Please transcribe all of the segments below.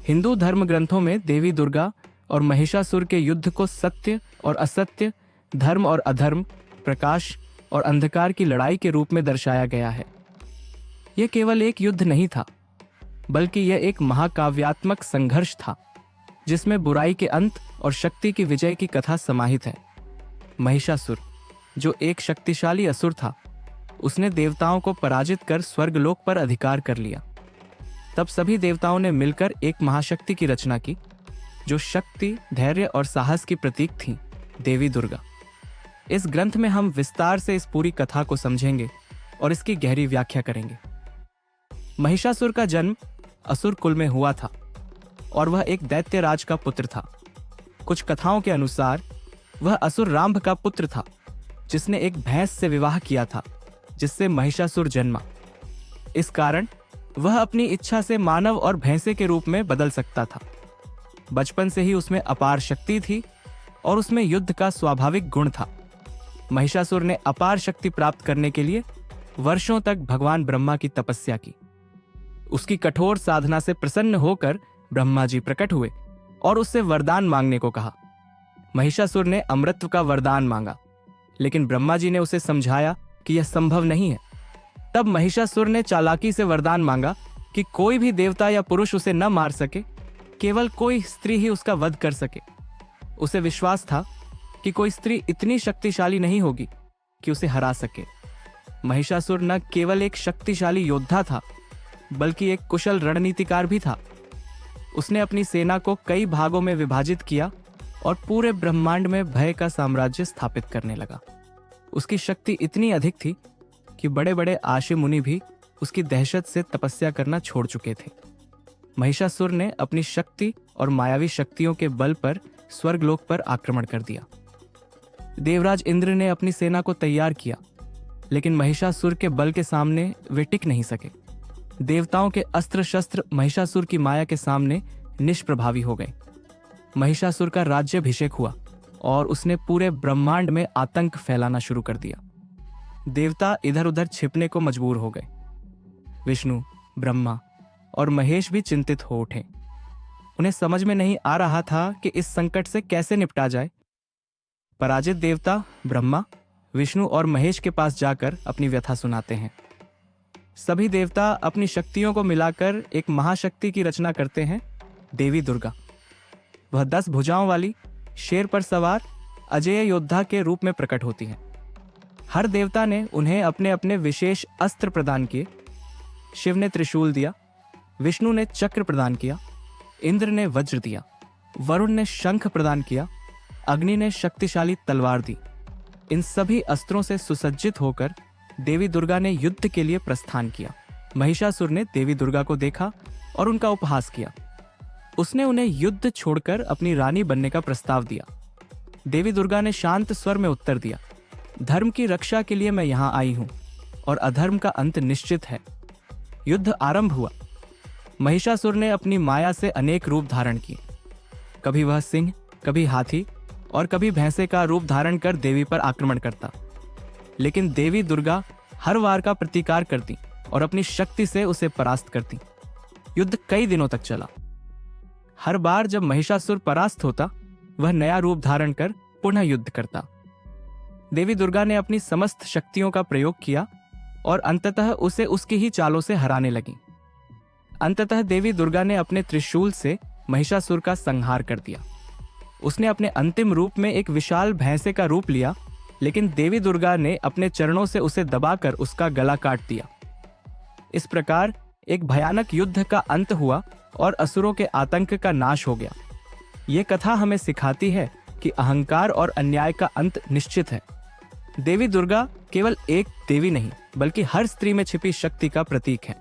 हिंदू धर्म ग्रंथों में देवी दुर्गा और महिषासुर के युद्ध को सत्य और असत्य, धर्म और अधर्म, प्रकाश और अंधकार की लड़ाई के रूप में दर्शाया गया है। यह केवल एक युद्ध नहीं था, बल्कि यह एक महाकाव्यात्मक संघर्ष था जिसमें बुराई के अंत और शक्ति की विजय की कथा समाहित है। महिषासुर, जो एक शक्तिशाली असुर था, उसने देवताओं को पराजित कर स्वर्गलोक पर अधिकार कर लिया। तब सभी देवताओं ने मिलकर एक महाशक्ति की रचना की, जो शक्ति, धैर्य और साहस की प्रतीक थी, देवी दुर्गा। इस ग्रंथ में हम विस्तार से इस पूरी कथा को समझेंगे और इसकी गहरी व्याख्या करेंगे। महिषासुर का जन्म असुर कुल में हुआ था और वह एक दैत्य राज का पुत्र था। कुछ कथाओं के अनुसार वह असुर राम्भ का पुत्र था, जिसने एक भैंस से विवाह किया था, जिससे महिषासुर जन्मा। इस कारण वह अपनी इच्छा से मानव और भैंसे के रूप में बदल सकता था। बचपन से ही उसमें अपार शक्ति थी और उसमें युद्ध का स्वाभाविक गुण था। महिषासुर ने अपार शक्ति प्राप्त करने के लिए वर्षों तक भगवान ब्रह्मा की तपस्या की। उसकी कठोर साधना से प्रसन्न होकर ब्रह्मा जी प्रकट हुए और उससे वरदान मांगने को कहा। महिषासुर ने अमृतत्व का वरदान मांगा, लेकिन ब्रह्मा जी ने उसे समझाया कि यह संभव नहीं है। तब महिषासुर ने चालाकी से वरदान मांगा कि कोई भी देवता या पुरुष उसे न मार सके, केवल कोई स्त्री ही उसका वध कर सके। उसे विश्वास था कि कोई स्त्री इतनी शक्तिशाली नहीं होगी कि उसे हरा सके। महिषासुर न केवल एक शक्तिशाली योद्धा था, बल्कि एक कुशल रणनीतिकार भी था। उसने अपनी सेना को कई भागों में विभाजित किया और पूरे ब्रह्मांड में भय का साम्राज्य स्थापित करने लगा। उसकी शक्ति इतनी अधिक थी कि बड़े बड़े आशी मुनि भी उसकी दहशत से तपस्या करना छोड़ चुके थे। महिषासुर ने अपनी शक्ति और मायावी शक्तियों के बल पर स्वर्गलोक पर आक्रमण कर दिया। देवराज इंद्र ने अपनी सेना को तैयार किया, लेकिन महिषासुर के बल के सामने वे टिक नहीं सके। देवताओं के अस्त्र शस्त्र महिषासुर की माया के सामने निष्प्रभावी हो गए। महिषासुर का राज्याभिषेक हुआ और उसने पूरे ब्रह्मांड में आतंक फैलाना शुरू कर दिया। देवता इधर उधर छिपने को मजबूर हो गए। विष्णु, ब्रह्मा और महेश भी चिंतित हो उठे। उन्हें समझ में नहीं आ रहा था कि इस संकट से कैसे निपटा जाए। पराजित देवता ब्रह्मा, विष्णु और महेश के पास जाकर अपनी व्यथा सुनाते हैं। सभी देवता अपनी शक्तियों को मिलाकर एक महाशक्ति की रचना करते हैं, देवी दुर्गा। वह 10 भुजाओं वाली शेर पर सवार अजेय योद्धा के रूप में प्रकट होती हैं। हर देवता ने उन्हें अपने अपने विशेष अस्त्र प्रदान किए। शिव ने त्रिशूल दिया, विष्णु ने चक्र प्रदान किया, इंद्र ने वज्र दिया, वरुण ने शंख प्रदान किया, अग्नि ने शक्तिशाली तलवार दी। इन सभी अस्त्रों से सुसज्जित होकर देवी दुर्गा ने युद्ध के लिए प्रस्थान किया। महिषासुर ने देवी दुर्गा को देखा और उनका उपहास किया। उसने उन्हें युद्ध छोड़कर अपनी रानी बनने का प्रस्ताव दिया। देवी दुर्गा ने शांत स्वर में उत्तर दिया, धर्म की रक्षा के लिए मैं यहां आई हूं और अधर्म का अंत निश्चित है। युद्ध आरंभ हुआ। महिषासुर ने अपनी माया से अनेक रूप धारण किए। कभी वह सिंह, कभी हाथी और कभी भैंसे का रूप धारण कर देवी पर आक्रमण करता, लेकिन देवी दुर्गा हर वार का प्रतिकार करती और अपनी शक्ति से उसे परास्त करती। युद्ध कई दिनों तक चला। हर बार जब महिषासुर परास्त होता, वह नया रूप धारण कर पुनः युद्ध करता। देवी दुर्गा ने अपनी समस्त शक्तियों का प्रयोग किया और अंततः उसे उसकी ही चालों से हराने लगी। अंततः देवी दुर्गा ने अपने त्रिशूल से महिषासुर का संहार कर दिया। उसने अपने अंतिम रूप में एक विशाल भैंसे का रूप लिया, लेकिन देवी दुर्गा ने अपने चरणों से उसे दबाकर उसका गला काट दिया। इस प्रकार एक भयानक युद्ध का अंत हुआ और असुरों के आतंक का नाश हो गया। ये कथा हमें सिखाती है कि अहंकार और अन्याय का अंत निश्चित है। देवी दुर्गा केवल एक देवी नहीं, बल्कि हर स्त्री में छिपी शक्ति का प्रतीक है।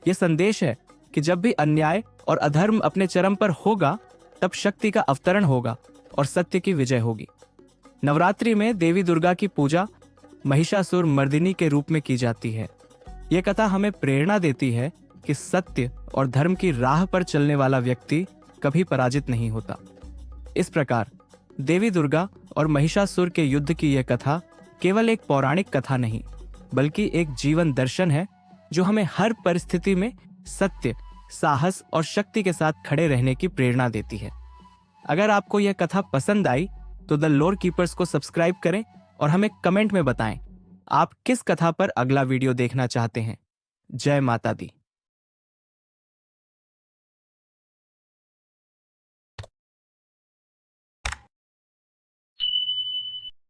यह संदेश है कि जब भी अन्याय और अधर्म अपने चरम पर होगा, तब शक्ति का अवतरण होगा और सत्य की विजय होगी। नवरात्रि में देवी दुर्गा की पूजा महिषासुर मर्दिनी के रूप में की जाती है। यह कथा हमें प्रेरणा देती है कि सत्य और धर्म की राह पर चलने वाला व्यक्ति कभी पराजित नहीं होता। इस प्रकार देवी दुर्गा और महिषासुर के युद्ध की यह कथा केवल एक पौराणिक कथा नहीं, बल्कि एक जीवन दर्शन है जो हमें हर परिस्थिति में सत्य, साहस और शक्ति के साथ खड़े रहने की प्रेरणा देती है। अगर आपको यह कथा पसंद आई तो द लोर कीपर्स को सब्सक्राइब करें और हमें कमेंट में बताएं आप किस कथा पर अगला वीडियो देखना चाहते हैं। जय माता दी।